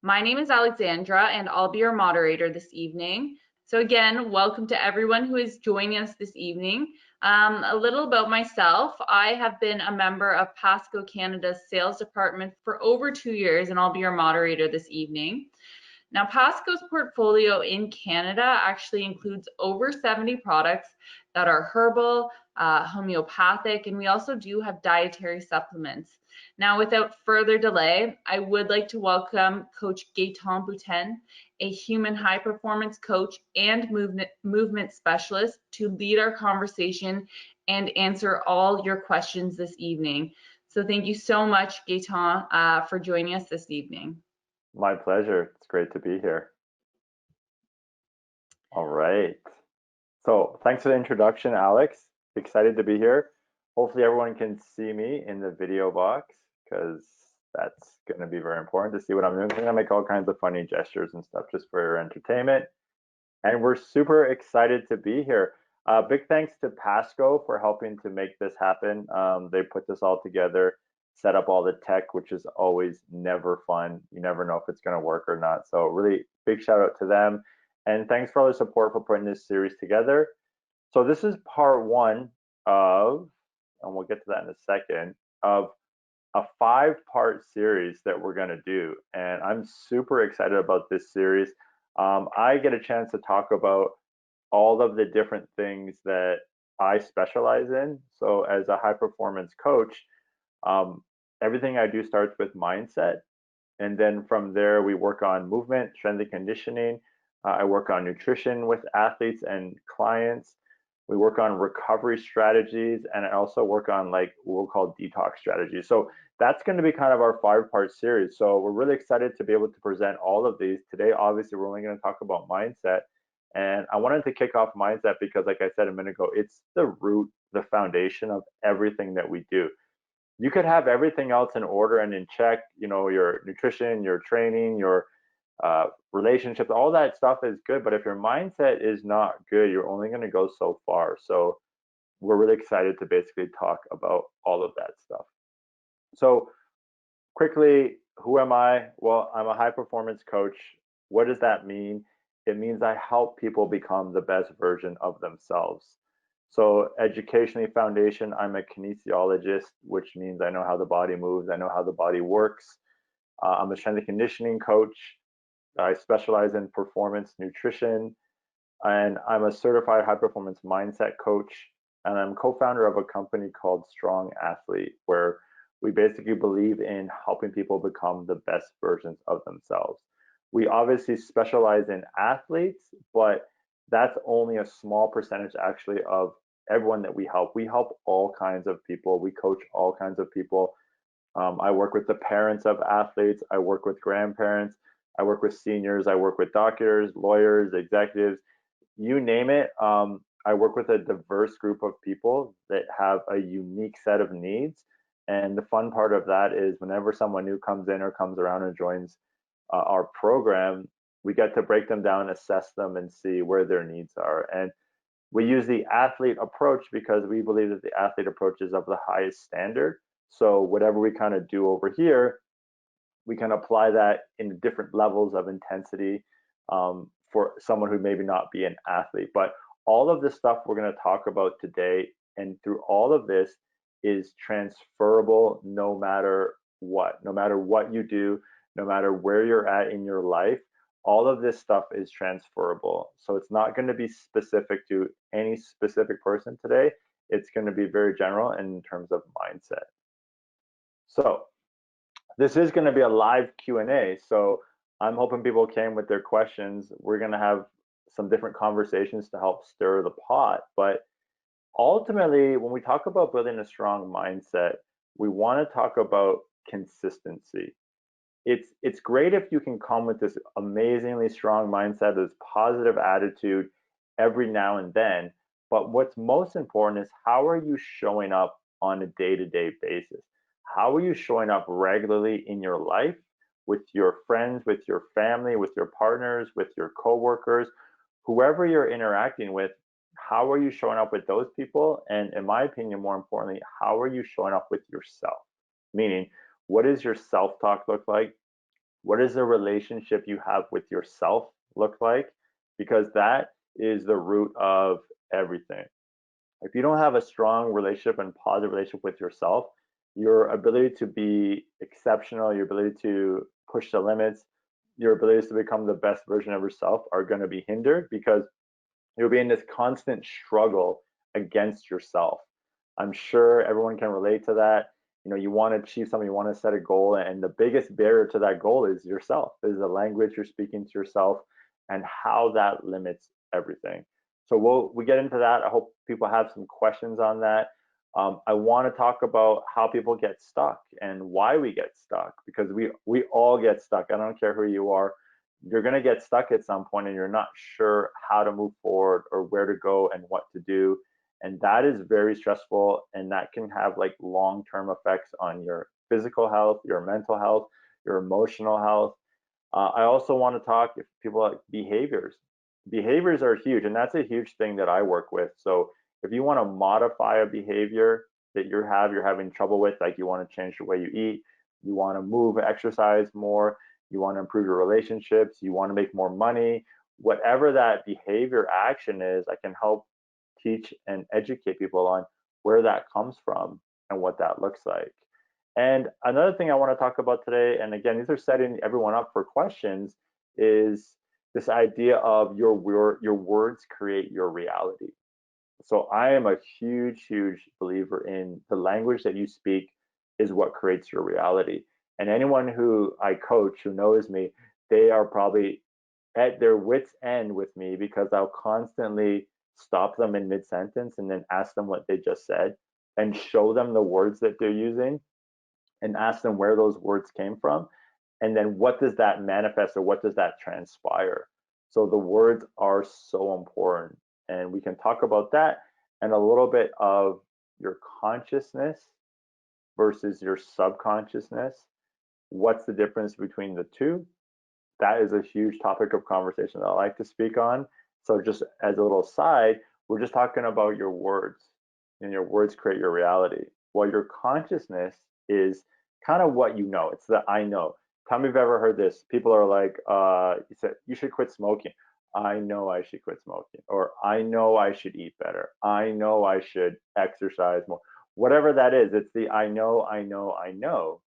My name is Alexandra, and I'll be your moderator this evening. So again, welcome to everyone who is joining us this evening. A little about myself. I have been a member of Pascoe Canada's sales department for over 2 years, and I'll be your moderator this evening. Now, Pascoe's portfolio in Canada actually includes over 70 products that are herbal, homeopathic, and we also do have dietary supplements. Now, without further delay, I would like to welcome Coach Gaétan Boutin, a human high performance coach and movement specialist, to lead our conversation and answer all your questions this evening. So thank you so much, Gaétan, for joining us this evening. My pleasure. It's great to be here. All right. So thanks for the introduction, Alex. Excited to be here. Hopefully everyone can see me in the video box because that's going to be very important to see what I'm doing. I'm going to make all kinds of funny gestures and stuff just for your entertainment. And we're super excited to be here. Big thanks to Pascoe for helping to make this happen. They put this all together, set up all the tech, which is always never fun. You never know if it's going to work or not. So really big shout out to them. And thanks for all the support for putting this series together. So this is part one of, and we'll get to that in a second, of a 5-part series that we're going to do. And I'm super excited about this series. I get a chance to talk about all of the different things that I specialize in. So as a high performance coach, everything I do starts with mindset. And then from there, we work on movement, strength and conditioning. I work on nutrition with athletes and clients. We work on recovery strategies, and I also work on like what we'll call detox strategies. So that's going to be kind of our 5-part series. So we're really excited to be able to present all of these. Today, obviously, we're only going to talk about mindset. And I wanted to kick off mindset because, like I said a minute ago, it's the root, the foundation of everything that we do. You could have everything else in order and in check, you know, your nutrition, your training, your relationships, all that stuff is good. But if your mindset is not good, you're only going to go so far. So we're really excited to basically talk about all of that stuff. So quickly, who am I? Well, I'm a high performance coach. What does that mean? It means I help people become the best version of themselves. So educationally foundation, I'm a kinesiologist, which means I know how the body moves. I know how the body works. I'm a strength and conditioning coach. I specialize in performance nutrition, and I'm a certified high performance mindset coach. And I'm co-founder of a company called Strong Athlete, where we basically believe in helping people become the best versions of themselves. We obviously specialize in athletes, but that's only a small percentage actually of everyone that we help. We help all kinds of people. We coach all kinds of people. I work with the parents of athletes. I work with grandparents. I work with seniors. I work with doctors, lawyers, executives, you name it. I work with a diverse group of people that have a unique set of needs. And the fun part of that is whenever someone new comes in or comes around and joins our program, we get to break them down, assess them, and see where their needs are. And we use the athlete approach because we believe that the athlete approach is of the highest standard. So whatever we kind of do over here, we can apply that in different levels of intensity for someone who maybe not be an athlete. But all of the stuff we're going to talk about today and through all of this is transferable no matter what you do, no matter where you're at in your life. All of this stuff is transferable. So it's not going to be specific to any specific person today. It's going to be very general in terms of mindset. So this is going to be a live Q&A. So I'm hoping people came with their questions. We're going to have some different conversations to help stir the pot. But ultimately, when we talk about building a strong mindset, we want to talk about consistency. It's great if you can come with this amazingly strong mindset, this positive attitude every now and then. But what's most important is how are you showing up on a day-to-day basis? How are you showing up regularly in your life with your friends, with your family, with your partners, with your coworkers, whoever you're interacting with? How are you showing up with those people? And in my opinion, more importantly, how are you showing up with yourself? Meaning, what does your self-talk look like? What does the relationship you have with yourself look like? Because that is the root of everything. If you don't have a strong relationship and positive relationship with yourself, your ability to be exceptional, your ability to push the limits, your abilities to become the best version of yourself are going to be hindered because you'll be in this constant struggle against yourself. I'm sure everyone can relate to that. You know, you want to achieve something, you want to set a goal, and the biggest barrier to that goal is yourself, is the language you're speaking to yourself and how that limits everything. So we get into that. I hope people have some questions on that. I want to talk about how people get stuck and why we get stuck, because we all get stuck. I don't care who you are. You're going to get stuck at some point and you're not sure how to move forward or where to go and what to do. And that is very stressful, and that can have like long-term effects on your physical health, your mental health, your emotional health. I also want to talk if people like behaviors. Behaviors are huge, and that's a huge thing that I work with. So if you want to modify a behavior that you're having trouble with, like you want to change the way you eat, you want to move, exercise more, you want to improve your relationships, you want to make more money, whatever that behavior action is, I can help teach and educate people on where that comes from and what that looks like. And another thing I want to talk about today, and again, these are setting everyone up for questions, is this idea of your words create your reality. So I am a huge, huge believer in the language that you speak is what creates your reality. And anyone who I coach who knows me, they are probably at their wits' end with me because I'll constantly stop them in mid-sentence and then ask them what they just said and show them the words that they're using and ask them where those words came from. And then what does that manifest or what does that transpire? So the words are so important. And we can talk about that and a little bit of your consciousness versus your subconsciousness. What's the difference between the two? That is a huge topic of conversation that I like to speak on. So just as a little side, we're just talking about your words, and your words create your reality. Well, your consciousness is kind of what you know. It's the I know. Tell me if you've ever heard this. People are like, you said you should quit smoking. I know I should quit smoking, or I know I should eat better. I know I should exercise more. Whatever that is, it's the I know, I know, I know.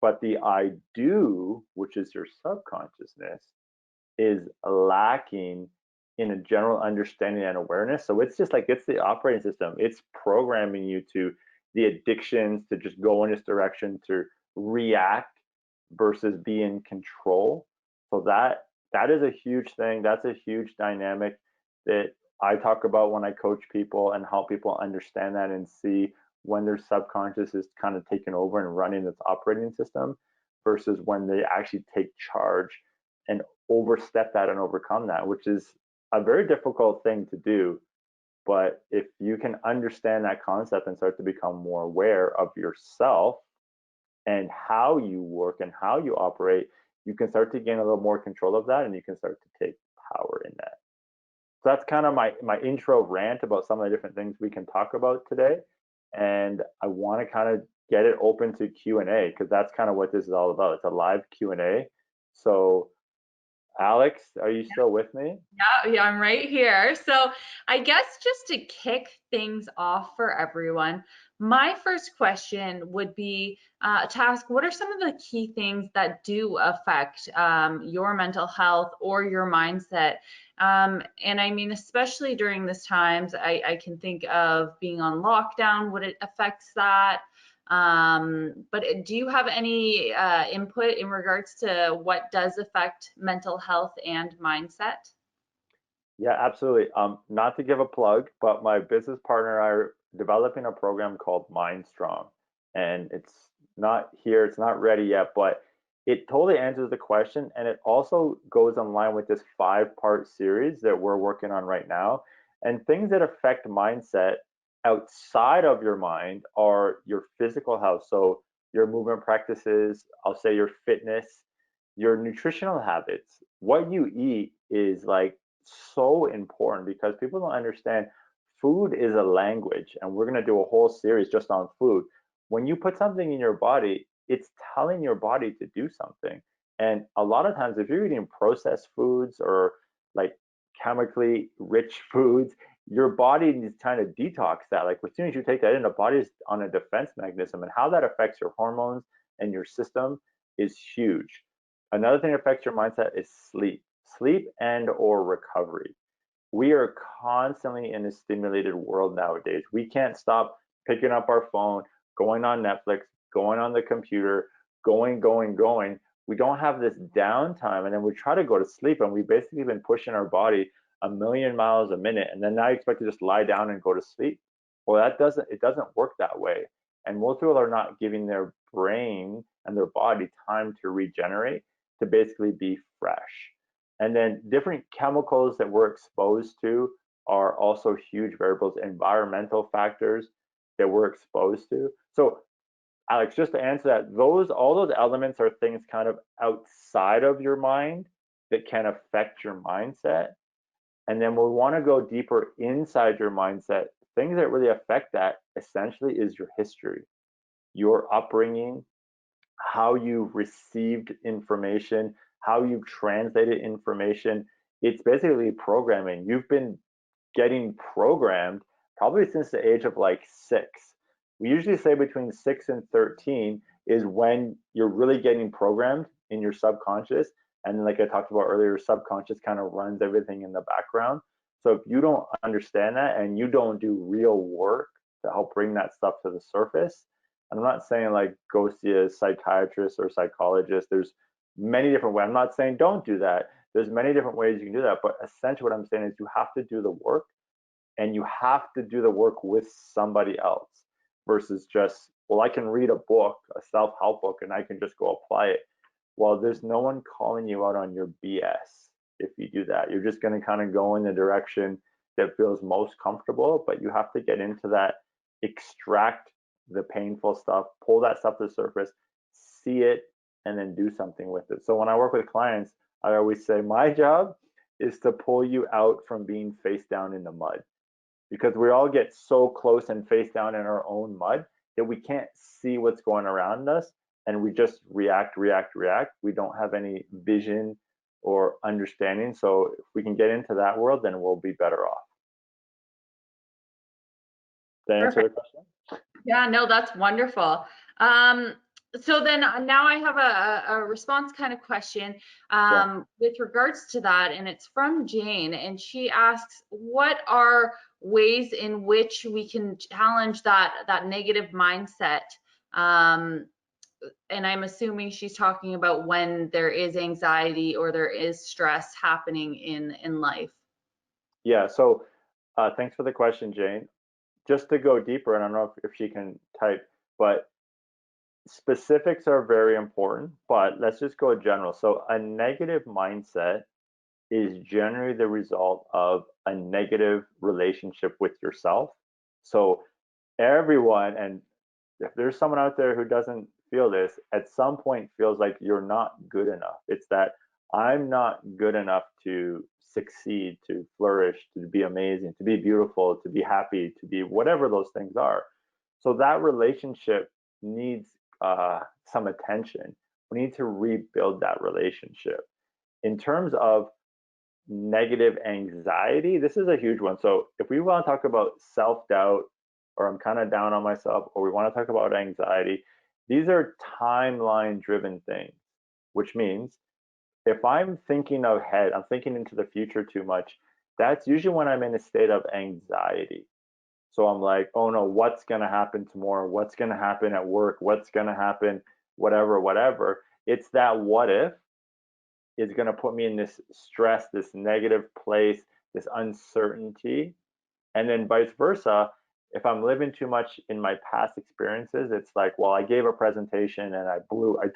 But the I do, which is your subconsciousness, is lacking in a general understanding and awareness. So it's just like it's the operating system. It's programming you to the addictions, to just go in this direction, to react versus be in control. So that is a huge thing. That's a huge dynamic that I talk about when I coach people and help people understand that and see when their subconscious is kind of taking over and running its operating system versus when they actually take charge and overstep that and overcome that, which is a very difficult thing to do. But if you can understand that concept and start to become more aware of yourself and how you work and how you operate, you can start to gain a little more control of that and you can start to take power in that. So that's kind of my intro rant about some of the different things we can talk about today. And I want to kind of get it open to Q&A because that's kind of what this is all about. It's a live Q&A. So Alex, are you still with me? Yeah, I'm right here. So I guess just to kick things off for everyone, my first question would be to ask, what are some of the key things that do affect your mental health or your mindset? And I mean, especially during this times, I can think of being on lockdown, what it affects that. But do you have any input in regards to what does affect mental health and mindset? Yeah, absolutely. Not to give a plug, but my business partner and I are developing a program called Mind Strong, and it's not here, it's not ready yet, but it totally answers the question, and it also goes in line with this 5-part series that we're working on right now. And things that affect mindset outside of your mind are your physical health, so your movement practices, I'll say your fitness, your nutritional habits. What you eat is like so important because people don't understand food is a language, and we're going to do a whole series just on food. When you put something in your body, it's telling your body to do something, And a lot of times, if you're eating processed foods or like chemically rich foods, your body is trying to detox that. Like as soon as you take that in, the body is on a defense mechanism, and how that affects your hormones and your system is huge. Another thing that affects your mindset is sleep and or recovery. We are constantly in a stimulated world nowadays. We can't stop picking up our phone, going on Netflix, going on the computer, going. We don't have this downtime, and then we try to go to sleep, and we've basically been pushing our body a million miles a minute, and then now you expect to just lie down and go to sleep. Well, it doesn't work that way. And most people are not giving their brain and their body time to regenerate, to basically be fresh. And then different chemicals that we're exposed to are also huge variables, environmental factors that we're exposed to. So Alex, just to answer that, all those elements are things kind of outside of your mind that can affect your mindset. And then we want to go deeper inside your mindset. Things that really affect that essentially is your history, your upbringing, how you've received information, how you've translated information. It's basically programming. You've been getting programmed probably since the age of like 6. We usually say between 6 and 13 is when you're really getting programmed in your subconscious. And like I talked about earlier, subconscious kind of runs everything in the background. So if you don't understand that and you don't do real work to help bring that stuff to the surface, and I'm not saying like go see a psychiatrist or psychologist. There's many different ways. I'm not saying don't do that. There's many different ways you can do that. But essentially what I'm saying is you have to do the work, and you have to do the work with somebody else versus just, well, I can read a book, a self-help book, and I can just go apply it. Well, there's no one calling you out on your BS if you do that. You're just going to kind of go in the direction that feels most comfortable, but you have to get into that, extract the painful stuff, pull that stuff to the surface, see it, and then do something with it. So when I work with clients, I always say my job is to pull you out from being face down in the mud, because we all get so close and face down in our own mud that we can't see what's going around us, and we just react. We don't have any vision or understanding. So if we can get into that world, then we'll be better off. Did that answer the question? Yeah, no, that's wonderful. So then now I have a response kind of question with regards to that, and it's from Jane, and she asks, what are ways in which we can challenge that negative mindset? And I'm assuming she's talking about when there is anxiety or there is stress happening in life. Yeah, so thanks for the question, Jane. Just to go deeper, and I don't know if she can type, but specifics are very important, but let's just go general. So a negative mindset is generally the result of a negative relationship with yourself. So everyone, and if there's someone out there who doesn't feel this, at some point feels like you're not good enough. It's that I'm not good enough to succeed, to flourish, to be amazing, to be beautiful, to be happy, to be whatever those things are. So that relationship needs some attention. We need to rebuild that relationship. In terms of negative anxiety, this is a huge one. So if we want to talk about self-doubt, or I'm kind of down on myself, or we want to talk about anxiety, these are timeline driven things, which means if I'm thinking ahead, I'm thinking into the future too much, that's usually when I'm in a state of anxiety. So I'm like, oh no, what's going to happen tomorrow? What's going to happen at work? What's going to happen? Whatever. It's that what if is going to put me in this stress, this negative place, this uncertainty. And then vice versa, if I'm living too much in my past experiences, it's like, well, I gave a presentation and I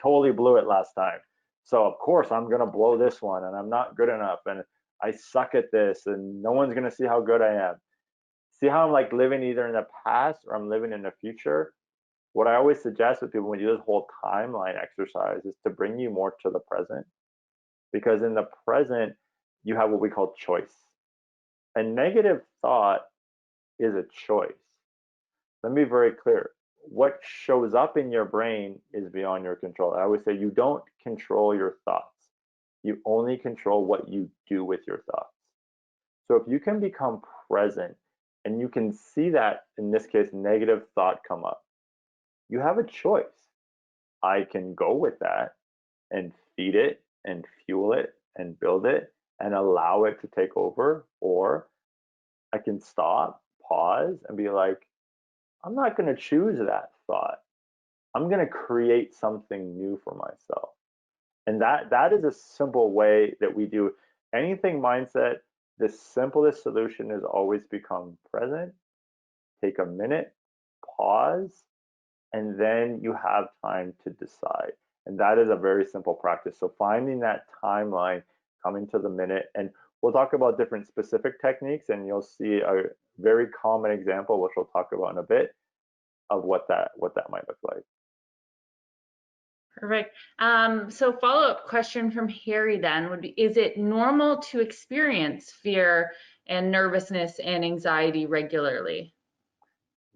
totally blew it last time. So of course I'm going to blow this one, and I'm not good enough, and I suck at this, and no one's going to see how good I am. See how I'm like living either in the past or I'm living in the future? What I always suggest with people when you do this whole timeline exercise is to bring you more to the present, because in the present you have what we call choice. A negative thought is a choice. Let me be very clear. what shows up in your brain is beyond your control. I always say you don't control your thoughts. You only control what you do with your thoughts. So if you can become present and you can see that, in this case, negative thought come up, you have a choice. I can go with that and feed it and fuel it and build it and allow it to take over, or I can stop, pause, and be like, I'm not going to choose that thought. I'm going to create something new for myself. And that is a simple way that we do anything mindset. The simplest solution is always become present, take a minute, pause, and then you have time to decide. And that is a very simple practice. So finding that timeline, coming to the minute, and we'll talk about different specific techniques, and you'll see a very common example, which we'll talk about in a bit, of what that might look like. Perfect. So follow-up question from Harry then would be, is it normal to experience fear and nervousness and anxiety regularly?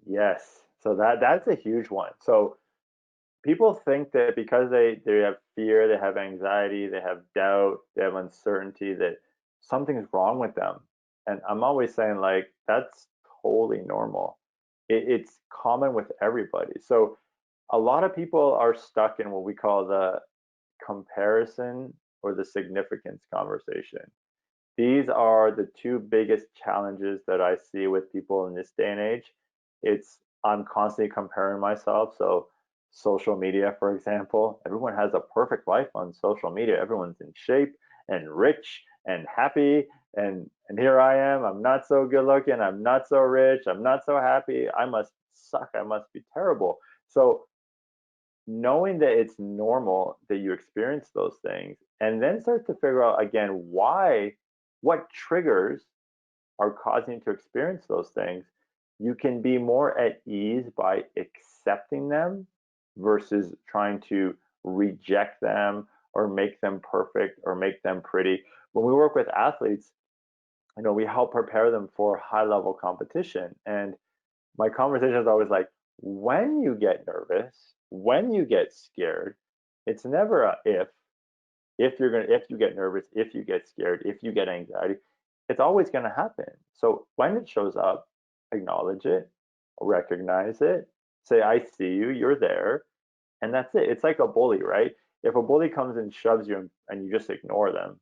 Yes. So that's a huge one. So people think that because they have fear, they have anxiety, they have doubt, they have uncertainty, that something's wrong with them. And I'm always saying, like, that's totally normal. It's common with everybody. So a lot of people are stuck in what we call the comparison or the significance conversation. These are the two biggest challenges that I see with people in this day and age. It's I'm constantly comparing myself. So social media, for example, everyone has a perfect life on social media. Everyone's in shape and rich and happy. And here I am. I'm not so good looking. I'm not so rich. I'm not so happy. I must suck. I must be terrible. So knowing that it's normal that you experience those things, and then start to figure out again what triggers are causing you to experience those things, you can be more at ease by accepting them versus trying to reject them or make them perfect or make them pretty. When we work with athletes, we help prepare them for high level competition. And my conversation is always like, when you get nervous, when you get scared, it's never a if you get nervous, if you get scared, if you get anxiety, it's always going to happen. So when it shows up, acknowledge it, recognize it, say, I see you, you're there, and that's it. It's like a bully, right? If a bully comes and shoves you and you just ignore them,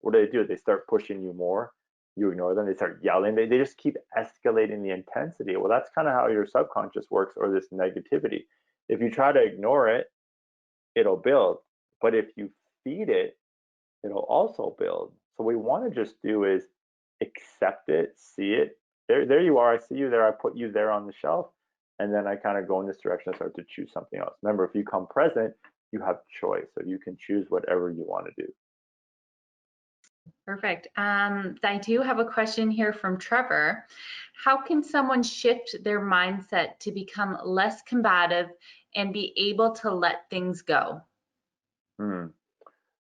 what do? They start pushing you more. You ignore them, they start yelling, they just keep escalating the intensity. Well, that's kind of how your subconscious works, or this negativity. If you try to ignore it, it'll build. But if you feed it, it'll also build. So what we want to just do is accept it, see it. There you are. I see you there. I put you there on the shelf. And then I kind of go in this direction and start to choose something else. Remember, if you come present, you have choice. So you can choose whatever you want to do. Perfect. I do have a question here from Trevor. How can someone shift their mindset to become less combative and be able to let things go?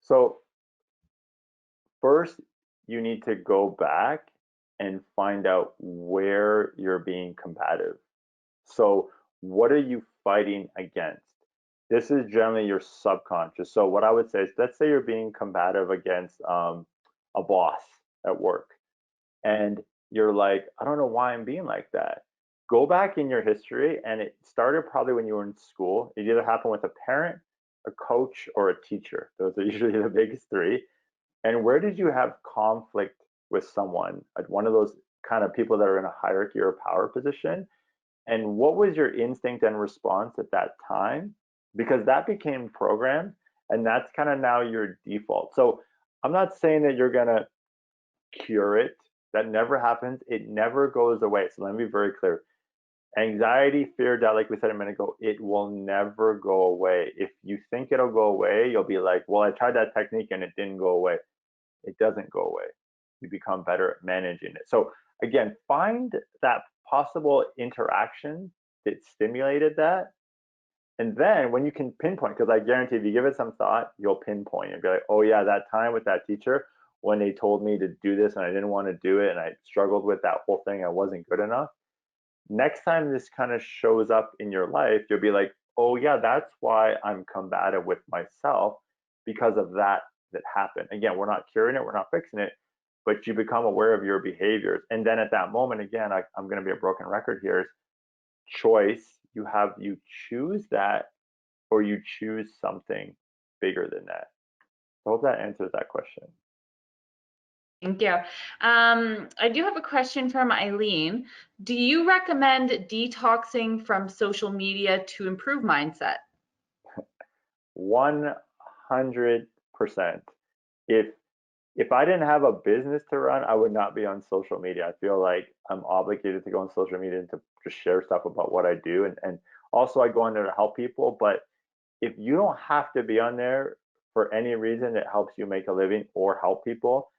So first, you need to go back and find out where you're being combative. So what are you fighting against? This is generally your subconscious. So what I would say is, let's say you're being combative against a boss at work, and you're like, I don't know why I'm being like that. Go back in your history, and it started probably when you were in school. It either happened with a parent, a coach, or a teacher. Those are usually the biggest three. And where did you have conflict with someone, like one of those kind of people that are in a hierarchy or a power position? And what was your instinct and response at that time? Because that became programmed, and that's kind of now your default. So I'm not saying that you're going to cure it. That never happens. It never goes away. So let me be very clear. Anxiety, fear, doubt, like we said a minute ago, it will never go away. If you think it'll go away, you'll be like, well, I tried that technique and it didn't go away. It doesn't go away. You become better at managing it. So again, find that possible interaction that stimulated that. And then when you can pinpoint, because I guarantee if you give it some thought, you'll pinpoint and be like, oh yeah, that time with that teacher when they told me to do this and I didn't want to do it and I struggled with that whole thing, I wasn't good enough. next time this kind of shows up in your life, you'll be like, oh yeah, that's why I'm combative with myself, because of that happened. Again, we're not curing it, we're not fixing it, but you become aware of your behaviors. And then at that moment, again, I'm going to be a broken record here, is choice. You choose that, or you choose something bigger than that. I hope that answers that question. Thank you. I do have a question from Eileen. Do you recommend detoxing from social media to improve mindset? 100%. If I didn't have a business to run, I would not be on social media. I feel like I'm obligated to go on social media and to just share stuff about what I do. And also I go on there to help people. But if you don't have to be on there for any reason that helps you make a living or help people,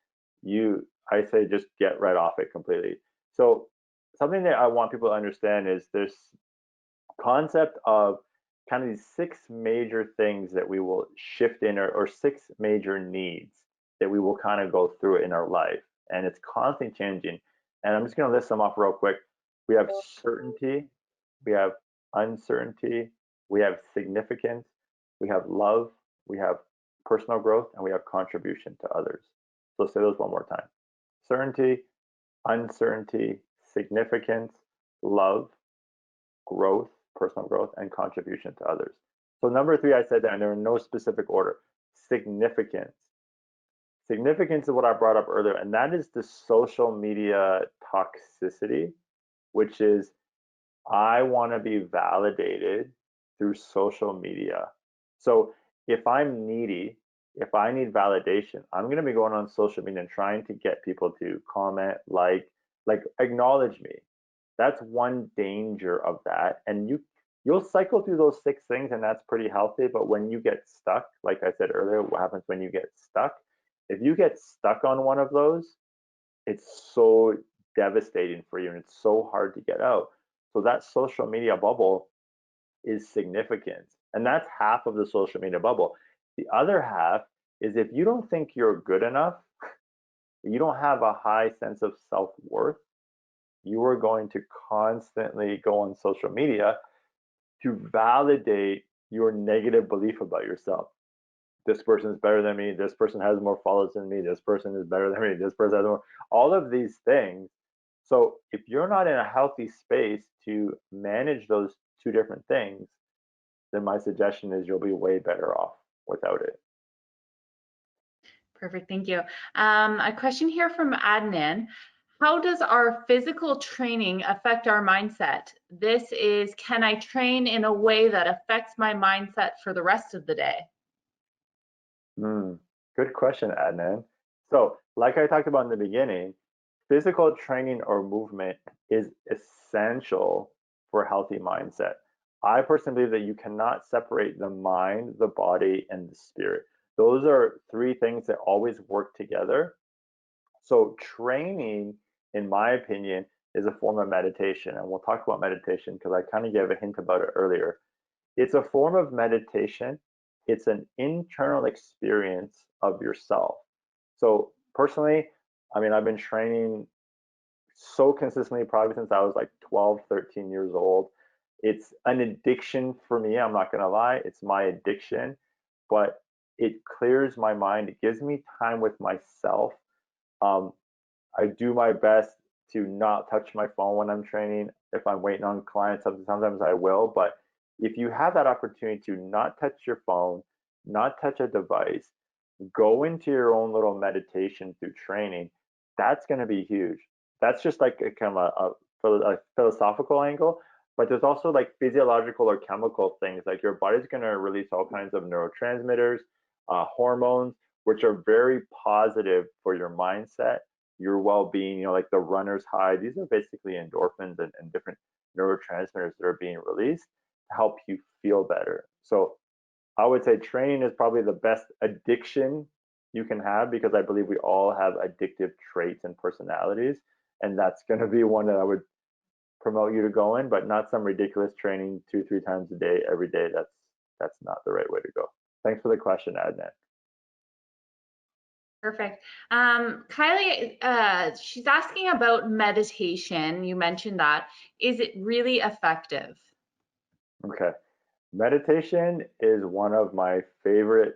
I say just get right off it completely. So something that I want people to understand is this concept of kind of these 6 major things that we will shift in, or 6 major needs that we will kind of go through in our life. And it's constantly changing. And I'm just going to list them off real quick. We have certainty, we have uncertainty, we have significance, we have love, we have personal growth, and we have contribution to others. So say those one more time. Certainty, uncertainty, significance, love, growth, personal growth, and contribution to others. So number 3, I said that, and they're in no specific order. Significance. Significance is what I brought up earlier, and that is the social media toxicity, which is I want to be validated through social media. So if I'm needy, if I need validation, I'm going to be going on social media and trying to get people to comment, like acknowledge me. That's one danger of that. And you'll cycle through those 6 things, and that's pretty healthy. But when you get stuck, like I said earlier, what happens when you get stuck? If you get stuck on one of those, it's so devastating for you, and it's so hard to get out. So that social media bubble is significant. And that's half of the social media bubble. The other half is if you don't think you're good enough, you don't have a high sense of self-worth, you are going to constantly go on social media to validate your negative belief about yourself. This person is better than me, this person has more followers than me, this person is better than me, this person has more, all of these things. So if you're not in a healthy space to manage those 2 different things, then my suggestion is you'll be way better off without it. Perfect, thank you. A question here from admin. How does our physical training affect our mindset? This is, can I train in a way that affects my mindset for the rest of the day? Good question, Adnan. So, like I talked about in the beginning, physical training or movement is essential for a healthy mindset. I personally believe that you cannot separate the mind, the body, and the spirit. Those are 3 things that always work together. So training, in my opinion, is a form of meditation. And we'll talk about meditation because I kind of gave a hint about it earlier. It's a form of meditation. It's an internal experience of yourself. So personally, I mean, I've been training so consistently probably since I was like 12, 13 years old. It's an addiction for me. I'm not going to lie. It's my addiction, but it clears my mind. It gives me time with myself. I do my best to not touch my phone when I'm training. If I'm waiting on clients, sometimes I will. But if you have that opportunity to not touch your phone, not touch a device, go into your own little meditation through training, that's going to be huge. That's just like a kind of a philosophical angle, but there's also like physiological or chemical things. Like your body's going to release all kinds of neurotransmitters, hormones, which are very positive for your mindset, your well-being. You know, like the runner's high. These are basically endorphins and different neurotransmitters that are being released to help you feel better. So I would say training is probably the best addiction you can have, because I believe we all have addictive traits and personalities, and that's going to be one that I would promote you to go in, but not some ridiculous training 2-3 times a day every day. That's not the right way to go. Thanks for the question, Adnan. Perfect. Kylie, she's asking about meditation. You mentioned that. Is it really effective? Okay. Meditation is one of my favorite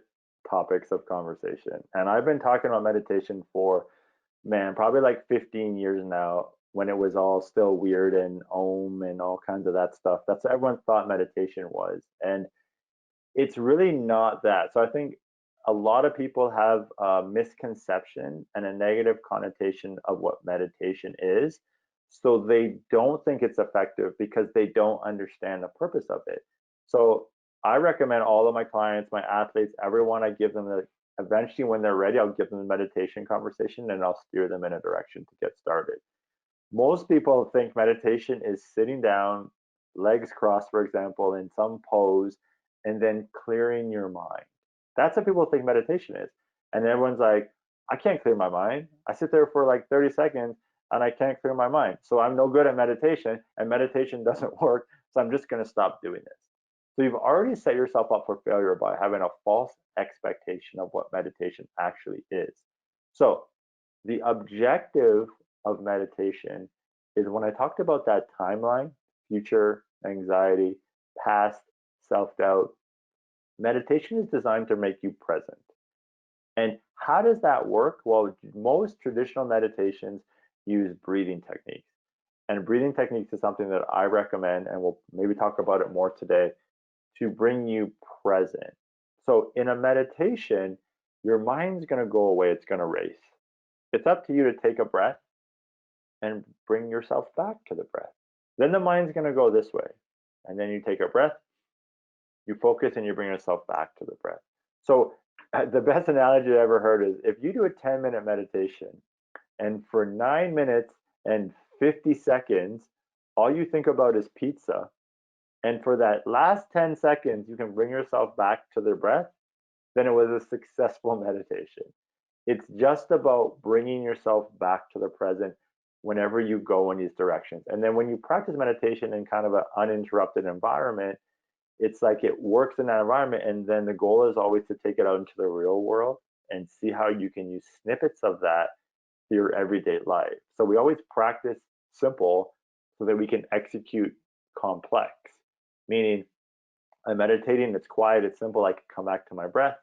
topics of conversation. And I've been talking about meditation for, man, probably like 15 years now, when it was all still weird and Om and all kinds of that stuff. That's what everyone thought meditation was. And it's really not that. So I think a lot of people have a misconception and a negative connotation of what meditation is. So they don't think it's effective because they don't understand the purpose of it. So I recommend all of my clients, my athletes, everyone, I give them the, eventually when they're ready, I'll give them the meditation conversation and I'll steer them in a direction to get started. Most people think meditation is sitting down, legs crossed, for example, in some pose, and then clearing your mind. That's what people think meditation is. And everyone's like, I can't clear my mind. I sit there for like 30 seconds and I can't clear my mind. So I'm no good at meditation and meditation doesn't work. So I'm just going to stop doing this. So you've already set yourself up for failure by having a false expectation of what meditation actually is. So the objective of meditation is when I talked about that timeline, future, anxiety, past, self-doubt, meditation is designed to make you present. And how does that work? Well, most traditional meditations use breathing techniques. And breathing techniques is something that I recommend, and we'll maybe talk about it more today, to bring you present. So in a meditation, your mind's going to go away, it's going to race. It's up to you to take a breath and bring yourself back to the breath. Then the mind's going to go this way. And then you take a breath, you focus, and you bring yourself back to the breath. So the best analogy I ever heard is if you do a 10-minute meditation and for 9 minutes and 50 seconds, all you think about is pizza, and for that last 10 seconds, you can bring yourself back to the breath, then it was a successful meditation. It's just about bringing yourself back to the present whenever you go in these directions. And then when you practice meditation in kind of an uninterrupted environment, it's like it works in that environment. And then the goal is always to take it out into the real world and see how you can use snippets of that to your everyday life. So we always practice simple so that we can execute complex, meaning I'm meditating, it's quiet, it's simple, I can come back to my breath.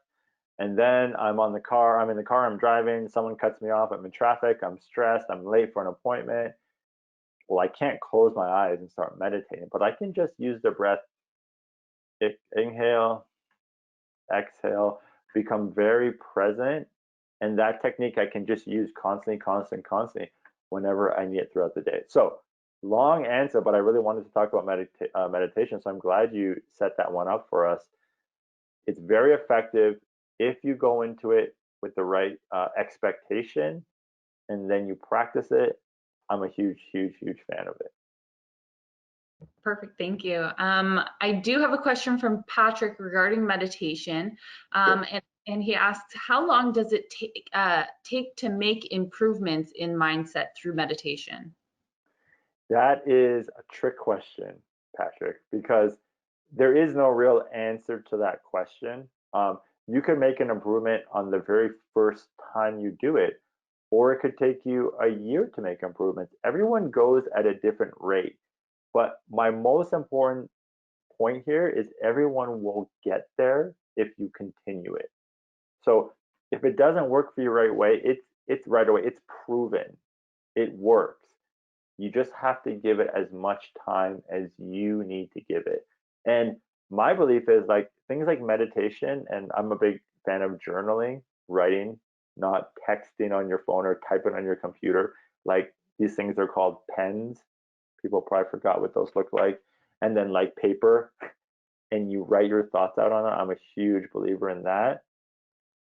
And then I'm in the car, I'm driving, someone cuts me off, I'm in traffic, I'm stressed, I'm late for an appointment. Well, I can't close my eyes and start meditating, but I can just use the breath, inhale, exhale, become very present. And that technique I can just use constantly, whenever I need it throughout the day. So long answer, but I really wanted to talk about meditation. So I'm glad you set that one up for us. It's very effective if you go into it with the right expectation and then you practice it. I'm a huge fan of it. Perfect, thank you. I do have a question from Patrick regarding meditation, Sure. and he asks, how long does it take to make improvements in mindset through meditation? That is a trick question, Patrick, because there is no real answer to that question. You can make an improvement on the very first time you do it, or it could take you a year to make improvements. Everyone goes at a different rate. But my most important point here is everyone will get there if you continue it. So if it doesn't work for you right away, it's right away. It's proven. It works. You just have to give it as much time as you need to give it. And my belief is like things like meditation, and I'm a big fan of journaling, writing, not texting on your phone or typing on your computer. Like these things are called pens. People probably forgot what those look like. And then like paper, and you write your thoughts out on it. I'm a huge believer in that.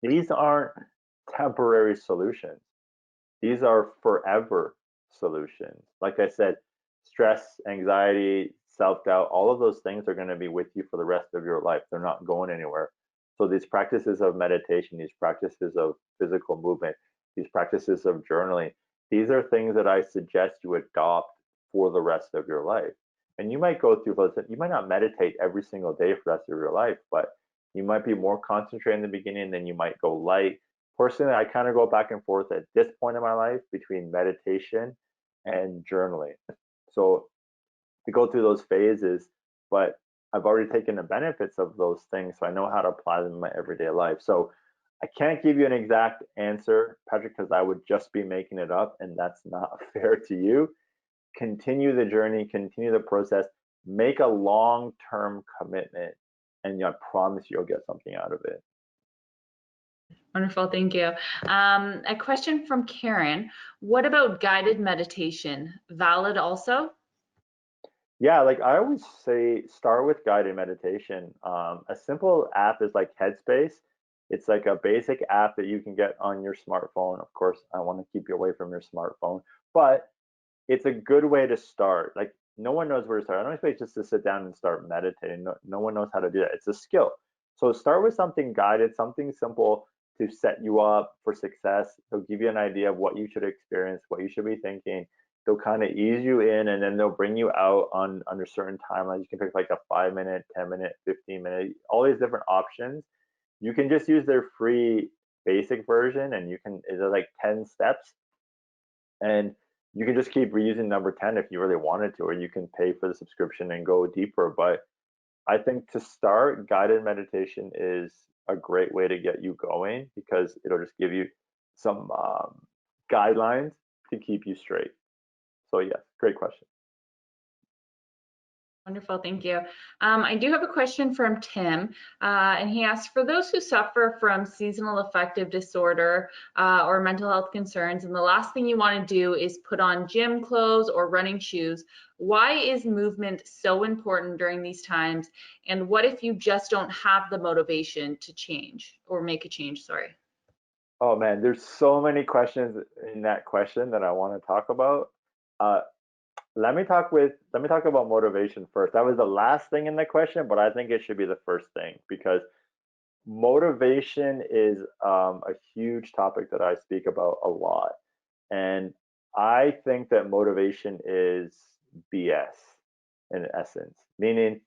These aren't temporary solutions. These are forever solutions. Like I said, stress, anxiety, self-doubt, all of those things are going to be with you for the rest of your life. They're not going anywhere. So these practices of meditation, these practices of physical movement, these practices of journaling, these are things that I suggest you adopt for the rest of your life. And you might go through those, you might not meditate every single day for the rest of your life, but you might be more concentrated in the beginning, then you might go light, Personally, I kind of go back and forth at this point in my life between meditation and journaling. So to go through those phases, but I've already taken the benefits of those things, so I know how to apply them in my everyday life. So I can't give you an exact answer, Patrick, because I would just be making it up, and that's not fair to you. Continue the journey, continue the process, make a long-term commitment, and I promise you'll get something out of it. Wonderful, thank you. A question from Karen. What about guided meditation? Valid also? Yeah, like I always say, start with guided meditation. A simple app is like Headspace. It's like a basic app that you can get on your smartphone. Of course, I want to keep you away from your smartphone, but it's a good way to start. Like no one knows where to start. I don't expect just to sit down and start meditating. No one knows how to do that. It's a skill. So start with something guided, something simple to set you up for success. They'll give you an idea of what you should experience, what you should be thinking. They'll kind of ease you in, and then they'll bring you out on under certain timelines. You can pick like a 5 minute, 10 minute, 15 minute, all these different options. You can just use their free basic version, and you can, it's like 10 steps, and you can just keep reusing number 10 if you really wanted to, or you can pay for the subscription and go deeper. But I think to start, guided meditation is a great way to get you going because it'll just give you some guidelines to keep you straight. So yes, great question. Wonderful, thank you. I do have a question from Tim, and he asks, for those who suffer from seasonal affective disorder or mental health concerns, and the last thing you want to do is put on gym clothes or running shoes, why is movement so important during these times? And what if you just don't have the motivation to change or make a change, sorry? Oh man, there's so many questions in that question that I want to talk about. Uh, let me talk about motivation first. That was the last thing in the question, but I think it should be the first thing because motivation is a huge topic that I speak about a lot. And I think that motivation is BS in essence, meaning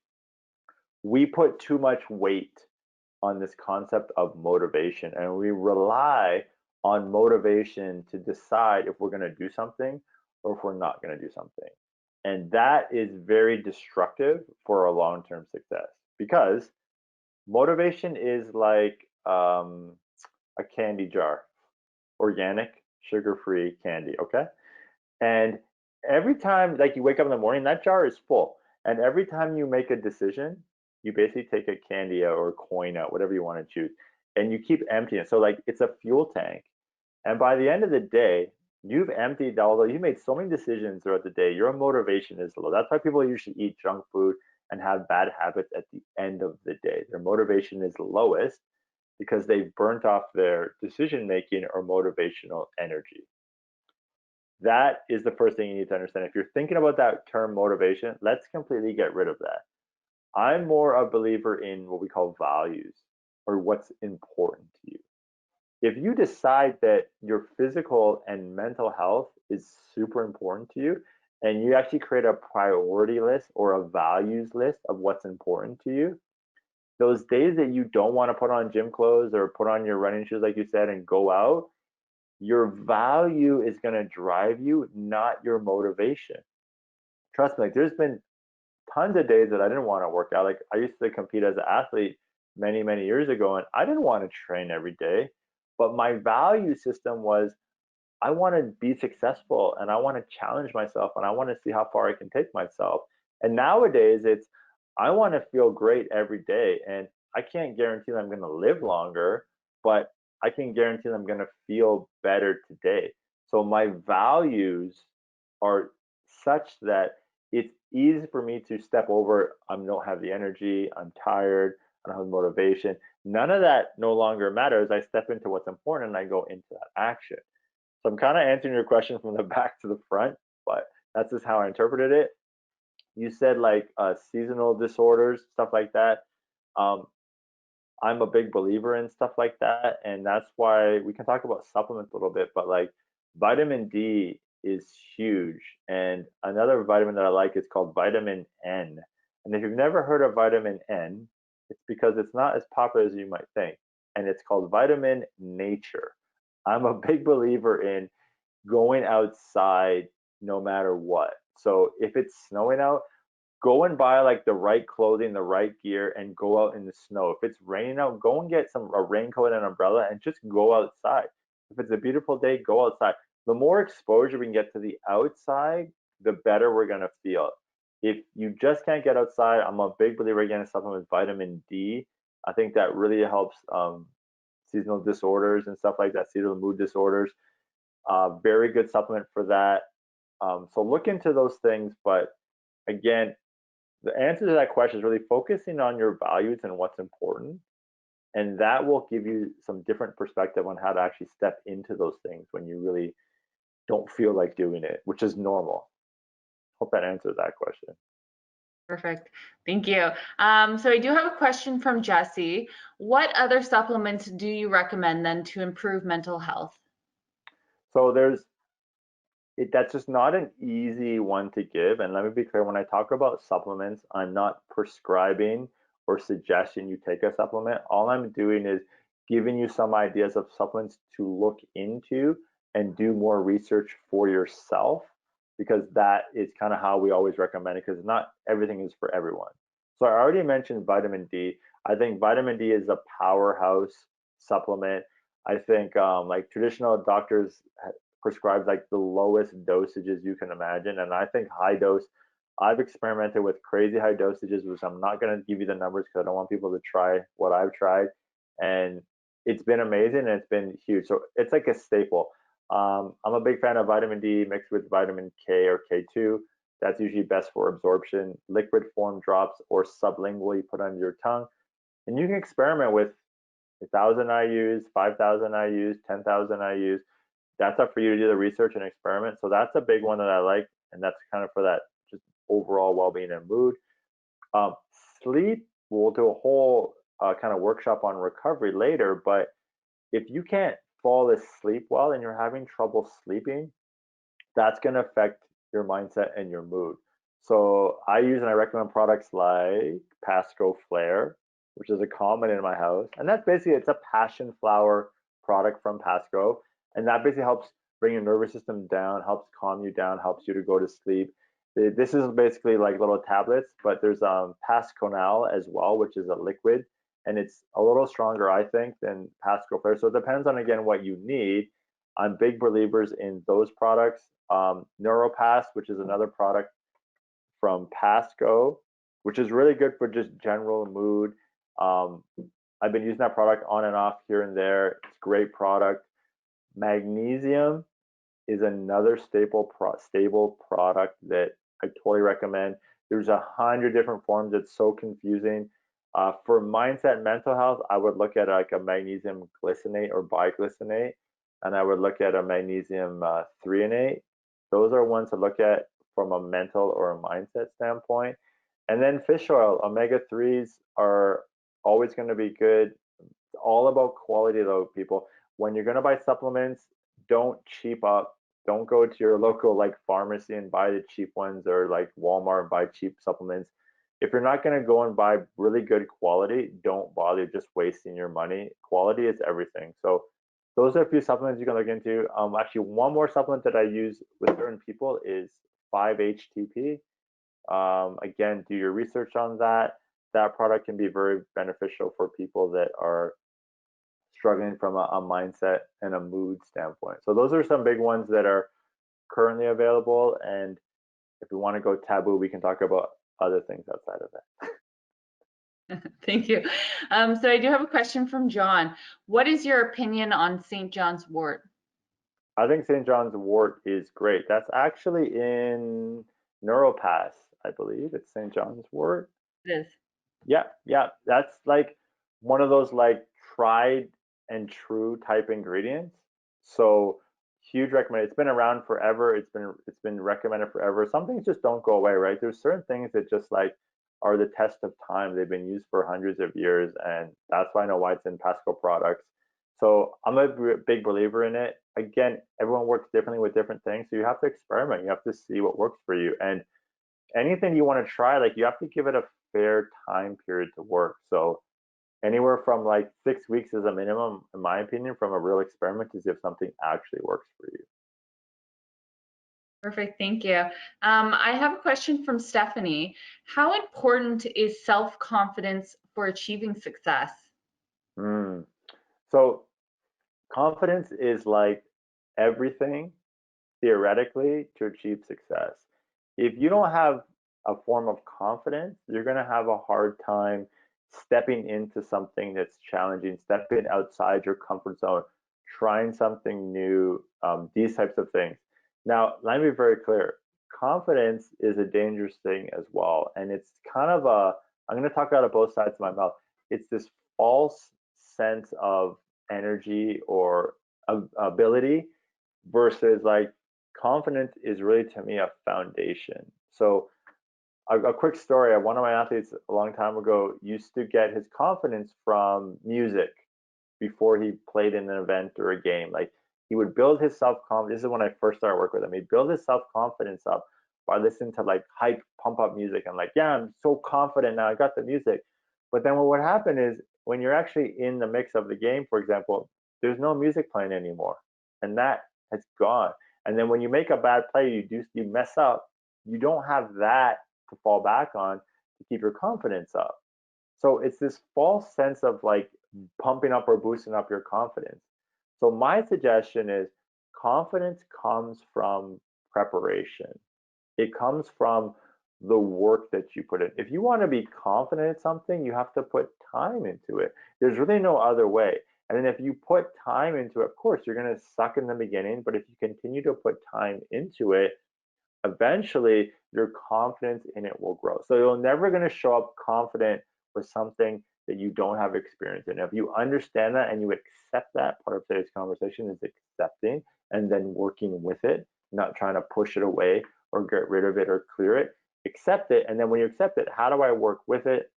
we put too much weight on this concept of motivation and we rely on motivation to decide if we're going to do something or if we're not going to do something. And that is very destructive for our long-term success because motivation is like a candy jar, organic, sugar-free candy, okay? And every time like you wake up in the morning, that jar is full. And every time you make a decision, you basically take a candy out or a coin out, whatever you want to choose, and you keep emptying it. So like it's a fuel tank. And by the end of the day, you've emptied all the, you made so many decisions throughout the day. Your motivation is low. That's why people usually eat junk food and have bad habits at the end of the day. Their motivation is lowest because they've burnt off their decision making or motivational energy. That is the first thing you need to understand. If you're thinking about that term motivation, let's completely get rid of that. I'm more a believer in what we call values or what's important to you. If you decide that your physical and mental health is super important to you, and you actually create a priority list or a values list of what's important to you, those days that you don't want to put on gym clothes or put on your running shoes, like you said, and go out, your value is going to drive you, not your motivation. Trust me, like there's been tons of days that I didn't want to work out. Like I used to compete as an athlete many, many years ago, and I didn't want to train every day. But my value system was I want to be successful and I want to challenge myself and I want to see how far I can take myself. And nowadays it's I want to feel great every day. And I can't guarantee that I'm going to live longer, but I can guarantee that I'm going to feel better today. So my values are such that it's easy for me to step over. I don't have the energy. I'm tired. I don't have the motivation. None of that no longer matters. I step into what's important and I go into that action. So I'm kind of answering your question from the back to the front, but that's just how I interpreted it. You said like seasonal disorders, stuff like that. Um, I'm a big believer in stuff like that, and that's why we can talk about supplements a little bit. But like vitamin D is huge, and another vitamin that I like is called vitamin N. And if you've never heard of vitamin N, it's because it's not as popular as you might think, and it's called vitamin nature. I'm a big believer in going outside no matter what. So if it's snowing out, go and buy like the right clothing, the right gear, and go out in the snow. If it's raining out, go and get a raincoat and an umbrella and just go outside. If it's a beautiful day, go outside. The more exposure we can get to the outside, the better we're gonna feel. If you just can't get outside, I'm a big believer again in supplement with vitamin D. I think that really helps seasonal disorders and stuff like that, seasonal mood disorders. Very good supplement for that. So look into those things, but again, the answer to that question is really focusing on your values and what's important. And that will give you some different perspective on how to actually step into those things when you really don't feel like doing it, which is normal. Hope that answers that question. Perfect. Thank you. So I do have a question from Jesse. What other supplements do you recommend then to improve mental health? So that's just not an easy one to give. And let me be clear, when I talk about supplements, I'm not prescribing or suggesting you take a supplement. All I'm doing is giving you some ideas of supplements to look into and do more research for yourself, because that is kind of how we always recommend it, because not everything is for everyone. So I already mentioned vitamin D. I think vitamin D is a powerhouse supplement. I think like traditional doctors prescribed like the lowest dosages you can imagine. And I think high dose, I've experimented with crazy high dosages, which I'm not going to give you the numbers because I don't want people to try what I've tried. And it's been amazing and it's been huge. So it's like a staple. I'm a big fan of vitamin D mixed with vitamin K or K2. That's usually best for absorption, liquid form drops, or sublingually put under your tongue. And you can experiment with 1,000 IUs, 5,000 IUs, 10,000 IUs. That's up for you to do the research and experiment. So that's a big one that I like, and that's kind of for that just overall well-being and mood. Um, Sleep, we'll do a whole kind of workshop on recovery later, but if you can't fall asleep well and you're having trouble sleeping, that's going to affect your mindset and your mood. So I use and I recommend products like Pascoe Flare, which is a common in my house. And that's basically, it's a passion flower product from Pascoe. And that basically helps bring your nervous system down, helps calm you down, helps you to go to sleep. This is basically like little tablets, but there's Pasconal as well, which is a liquid. And it's a little stronger, I think, than Pascoe Flare. So it depends on, again, what you need. I'm big believers in those products. Neuropass, which is another product from Pascoe, which is really good for just general mood. I've been using that product on and off here and there. It's a great product. Magnesium is another stable product that I totally recommend. There's 100 different forms. It's so confusing. For mindset and mental health, I would look at like a magnesium glycinate or biglycinate, and I would look at a magnesium threonate. Those are ones to look at from a mental or a mindset standpoint. And then fish oil, omega-3s are always going to be good. It's all about quality though, people. When you're going to buy supplements, don't cheap up. Don't go to your local like pharmacy and buy the cheap ones, or like Walmart and buy cheap supplements. If you're not going to go and buy really good quality, don't bother just wasting your money. Quality is everything. So those are a few supplements you can look into. Actually, one more supplement that I use with certain people is 5-HTP. Again, do your research on that. That product can be very beneficial for people that are struggling from a mindset and a mood standpoint. So those are some big ones that are currently available. And if we want to go taboo, we can talk about other things outside of that. Thank you. So I do have a question from John. What is your opinion on St. John's Wort? I think St. John's Wort is great. That's actually in Neuropass, I believe. It's St. John's Wort. It is. Yeah, yeah. That's like one of those like tried and true type ingredients. So huge recommend. It's been around forever. It's been recommended forever. Some things just don't go away, right? There's certain things that just like are the test of time. They've been used for hundreds of years, and that's why I know why it's in Pascoe products. So I'm a big believer in it. Again, everyone works differently with different things, so you have to experiment. You have to see what works for you, and anything you want to try, like you have to give it a fair time period to work. So Anywhere from like 6 weeks is a minimum, in my opinion, from a real experiment to see if something actually works for you. Perfect, thank you. I have a question from Stephanie. How important is self-confidence for achieving success? Mm. So confidence is like everything theoretically to achieve success. If you don't have a form of confidence, you're going to have a hard time stepping into something that's challenging, stepping outside your comfort zone, trying something new, these types of things. Now, let me be very clear. Confidence is a dangerous thing as well. And it's kind of I'm going to talk out of both sides of my mouth. It's this false sense of energy or ability versus like confidence is really to me a foundation. So a quick story, one of my athletes a long time ago used to get his confidence from music before he played in an event or a game. Like he would build his self-confidence. This is when I first started working with him. He'd build his self-confidence up by listening to like hype, pump up music and like, yeah, I'm so confident now, I got the music. But then what would happen is when you're actually in the mix of the game, for example, there's no music playing anymore. And that has gone. And then when you make a bad play, you mess up, you don't have that to fall back on to keep your confidence up. So it's this false sense of like pumping up or boosting up your confidence. So my suggestion is confidence comes from preparation. It comes from the work that you put in. If you want to be confident at something, you have to put time into it. There's really no other way. And then if you put time into it, of course, you're going to suck in the beginning, but if you continue to put time into it, eventually your confidence in it will grow. So you're never going to show up confident with something that you don't have experience in. If you understand that and you accept that, part of today's conversation is accepting and then working with it, not trying to push it away or get rid of it or clear it. Accept it. And then when you accept it, how do I work with it?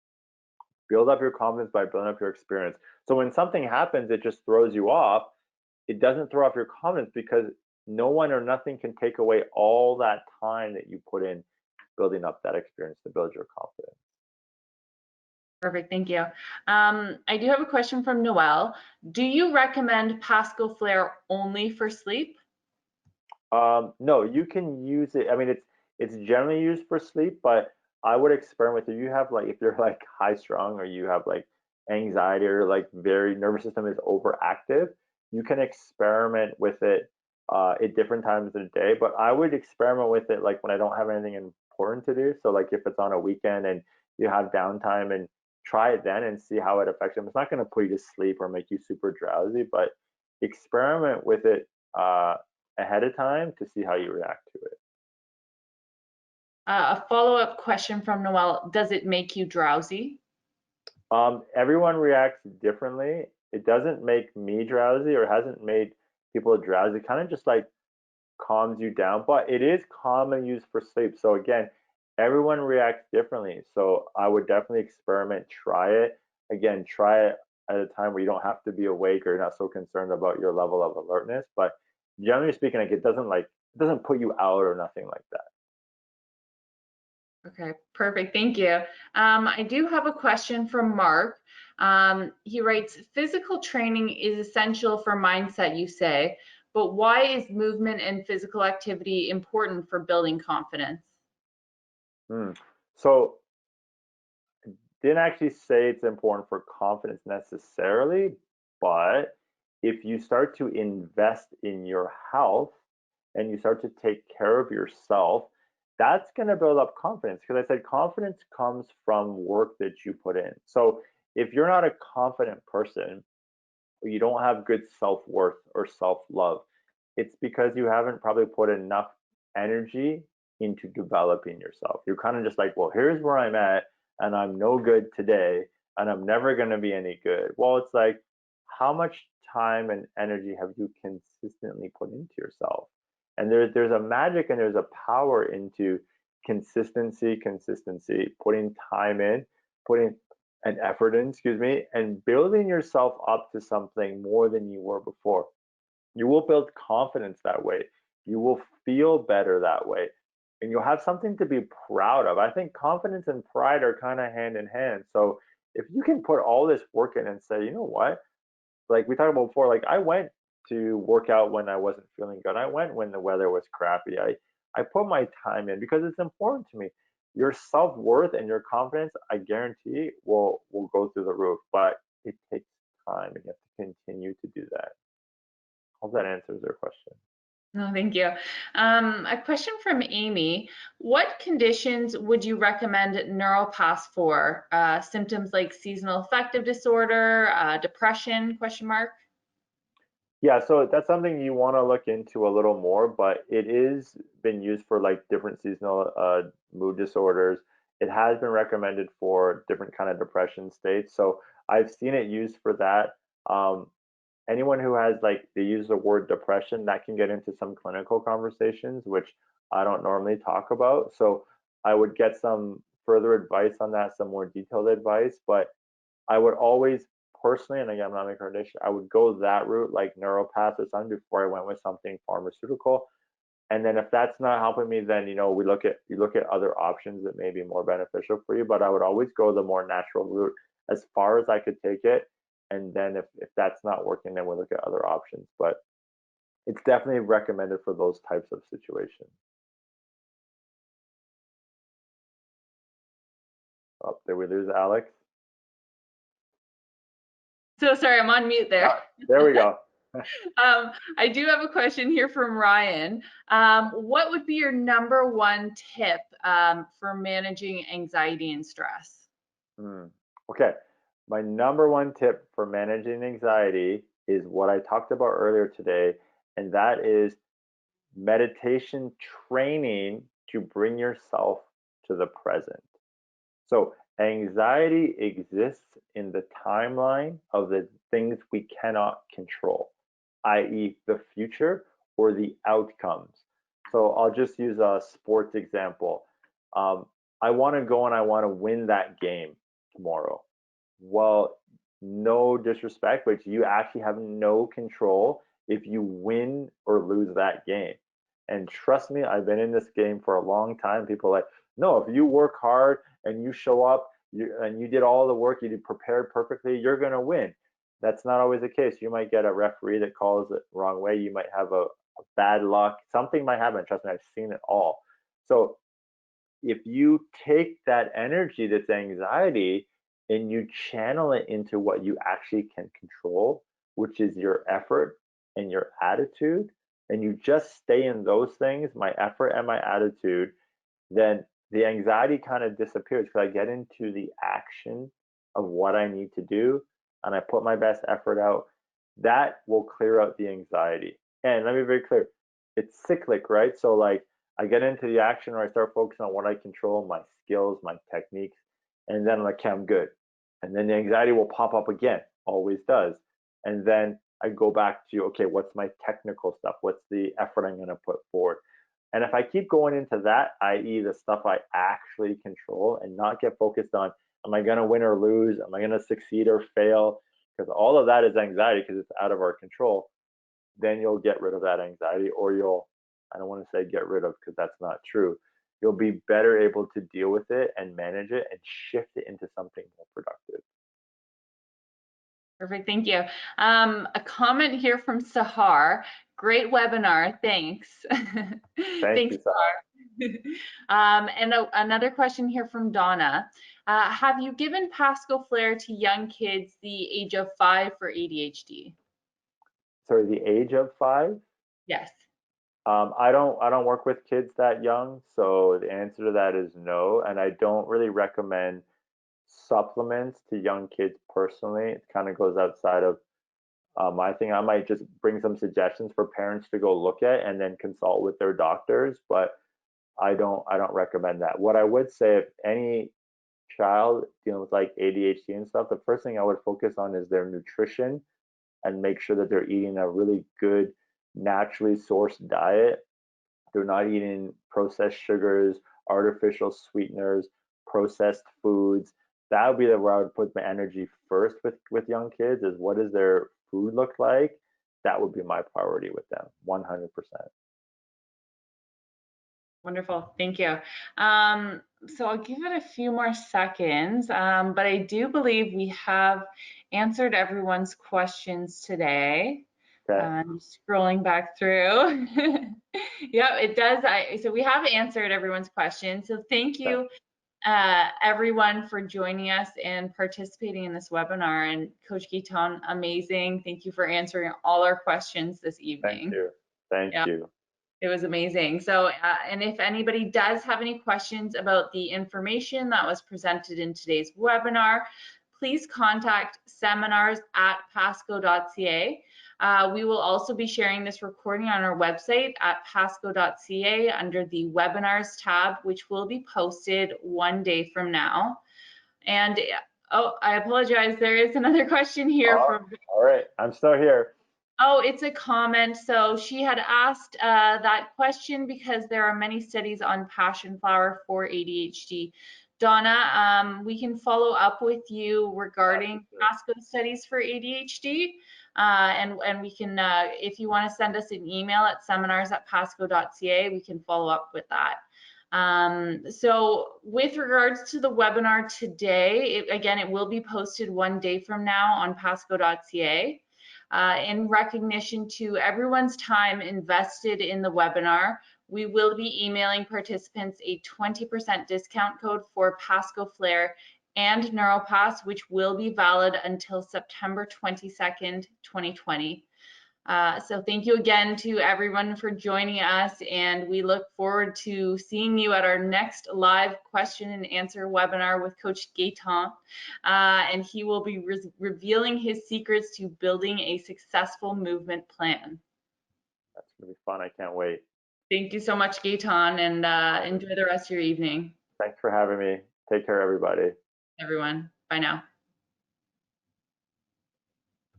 Build up your confidence by building up your experience. So when something happens, it just throws you off. It doesn't throw off your confidence because no one or nothing can take away all that time that you put in building up that experience to build your confidence. Perfect, thank you. I do have a question from Noelle. Do you recommend Pascoe Flare only for sleep? No, you can use it. I mean, it's generally used for sleep, but I would experiment if you have like if you're like high strung or you have like anxiety or like very nervous system is overactive, you can experiment with it at different times of the day. But I would experiment with it like when I don't have anything important to do. So like if it's on a weekend and you have downtime and try it then and see how it affects you. It's not going to put you to sleep or make you super drowsy, but experiment with it ahead of time to see how you react to it. A follow-up question from Noelle. Does it make you drowsy? Everyone reacts differently. It doesn't make me drowsy or hasn't made people drowsy. Kind of just like calms you down, but it is common used for sleep. So again, everyone reacts differently. So I would definitely experiment, try it. Again, try it at a time where you don't have to be awake or you're not so concerned about your level of alertness. But generally speaking, like it doesn't put you out or nothing like that. Okay, perfect. Thank you. I do have a question from Mark. He writes, physical training is essential for mindset, you say, but why is movement and physical activity important for building confidence? Hmm. So didn't actually say it's important for confidence necessarily, but if you start to invest in your health and you start to take care of yourself, that's going to build up confidence. Because I said confidence comes from work that you put in. So if you're not a confident person, or you don't have good self-worth or self-love, it's because you haven't probably put enough energy into developing yourself. You're kind of just like, well, here's where I'm at, and I'm no good today, and I'm never going to be any good. Well, it's like, how much time and energy have you consistently put into yourself? And there's a magic and there's a power into consistency, putting time in, putting an effort in, excuse me, and building yourself up to something more than you were before. You will build confidence that way. You will feel better that way. And you'll have something to be proud of. I think confidence and pride are kind of hand in hand. So if you can put all this work in and say, you know what, like we talked about before, like I went to work out when I wasn't feeling good. I went when the weather was crappy. I put my time in because it's important to me. Your self-worth and your confidence, I guarantee, will go through the roof, but it takes time and you have to continue to do that. Hope that answers your question. No, thank you. A question from Amy. What conditions would you recommend neuropass for? Symptoms like seasonal affective disorder, depression, question mark? Yeah, so that's something you want to look into a little more, but it is been used for like different seasonal mood disorders. It has been recommended for different kind of depression states. So I've seen it used for that. Um, Anyone who has like they use the word depression, that can get into some clinical conversations, which I don't normally talk about. So I would get some further advice on that, some more detailed advice, but I would always personally, and again, I'm not making a recommendation, I would go that route, like neuropath or something, before I went with something pharmaceutical. And then if that's not helping me, then you look at other options that may be more beneficial for you. But I would always go the more natural route as far as I could take it. And then if that's not working, then we'll look at other options. But it's definitely recommended for those types of situations. Oh, did we lose Alex? So sorry, I'm on mute there. There we go. I do have a question here from Ryan. What would be your number one tip for managing anxiety and stress? Hmm. Okay. My number one tip for managing anxiety is what I talked about earlier today, and that is meditation training to bring yourself to the present. So, anxiety exists in the timeline of the things we cannot control, i.e., the future or the outcomes. So, I'll just use a sports example. Um, I want to go and I want to win that game tomorrow. Well, no disrespect, but you actually have no control if you win or lose that game. And trust me, I've been in this game for a long time. People are like, no, if you work hard and you show up and you did all the work, you did prepared perfectly, you're going to win. That's not always the case. You might get a referee that calls it the wrong way. You might have a bad luck. Something might happen. Trust me, I've seen it all. So if you take that energy that's anxiety and you channel it into what you actually can control, which is your effort and your attitude, and you just stay in those things, my effort and my attitude, then the anxiety kind of disappears because I get into the action of what I need to do and I put my best effort out. That will clear out the anxiety. And let me be very clear, it's cyclic, right? So like I get into the action or I start focusing on what I control, my skills, my techniques, and then I'm like, okay, I'm good. And then the anxiety will pop up again, always does. And then I go back to, okay, what's my technical stuff? What's the effort I'm going to put forward? And if I keep going into that, i.e., the stuff I actually control and not get focused on, am I going to win or lose? Am I going to succeed or fail? Because all of that is anxiety because it's out of our control. Then you'll get rid of that anxiety, or you'll, I don't want to say get rid of because that's not true. You'll be better able to deal with it and manage it and shift it into something more productive. Perfect, thank you. A comment here from Sahar. Great webinar, thanks. Thank Thanks, you, Sahar. Sahar. And another question here from Donna. Have you given Pascoe Flare to young kids the age of 5 for ADHD? Sorry, the age of 5? Yes. I don't work with kids that young, so the answer to that is no. And I don't really recommend supplements to young kids personally. It kind of goes outside of my thing. I might just bring some suggestions for parents to go look at and then consult with their doctors, but I don't recommend that. What I would say, if any child dealing with like ADHD and stuff, the first thing I would focus on is their nutrition and make sure that they're eating a really good, naturally sourced diet. They're not eating processed sugars, artificial sweeteners, processed foods. That would be where I would put my energy first with young kids, is what does their food look like? That would be my priority with them, 100%. Wonderful. Thank you. So I'll give it a few more seconds, but I do believe we have answered everyone's questions today. Okay. I'm scrolling back through. Yep, it does. So we have answered everyone's questions. So thank Okay. you, everyone, for joining us and participating in this webinar. And Coach Gaétan, amazing. Thank you for answering all our questions this Thank evening. you. Thank Yeah. you. It was amazing. So, and if anybody does have any questions about the information that was presented in today's webinar, please contact seminars@pascoe.ca. We will also be sharing this recording on our website at pascoe.ca under the webinars tab, which will be posted one day from now. And oh, I apologize. There is another question here Oh, from all right. I'm still here. Oh, it's a comment. So she had asked that question because there are many studies on passion flower for ADHD. Donna, we can follow up with you regarding Pascoe studies for ADHD. And we can, if you want to send us an email at seminars@pascoe.ca, we can follow up with that. So with regards to the webinar today, again, it will be posted one day from now on pascoe.ca. In recognition to everyone's time invested in the webinar, we will be emailing participants a 20% discount code for Pascoe Flare and NeuroPass, which will be valid until September 22nd, 2020. So thank you again to everyone for joining us, and we look forward to seeing you at our next live question and answer webinar with Coach Gaétan, and he will be revealing his secrets to building a successful movement plan. That's gonna be fun. I can't wait. Thank you so much, Gaétan, and enjoy the rest of your evening. Thanks for having me. Take care, everybody. Everyone, bye now.